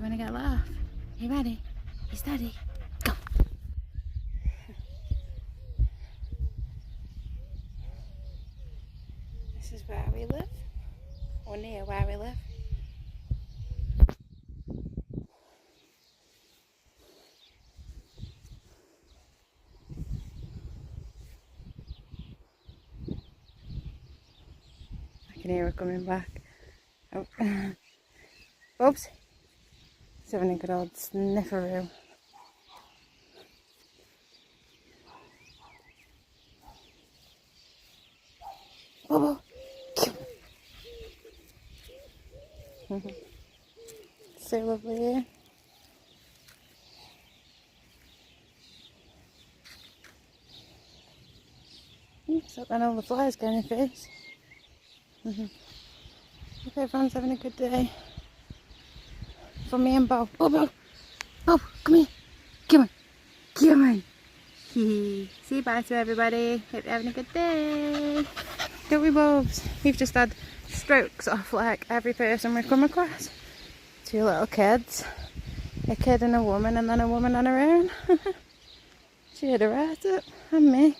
you want to get a laugh? Are you ready? You steady? Go! This is where we live, or near where we live. I can hear her coming back. Oh. Bubs, he's having a good old snifferoo. Bubble, so lovely here. Stop and all the flies getting in your face. Hope everyone's having a good day. From me and Bob. Bob, Bob, come here. Come on. Come on. Say bye to everybody. Hope you're having a good day. Don't we, Bobs? We've just had strokes off like every person we've come across. 2 little kids. A kid and a woman, and then a woman on her own. She had her right up. And me.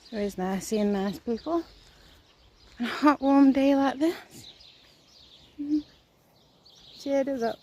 It's always nice seeing nice people on a hot warm day like this. Cheered us up.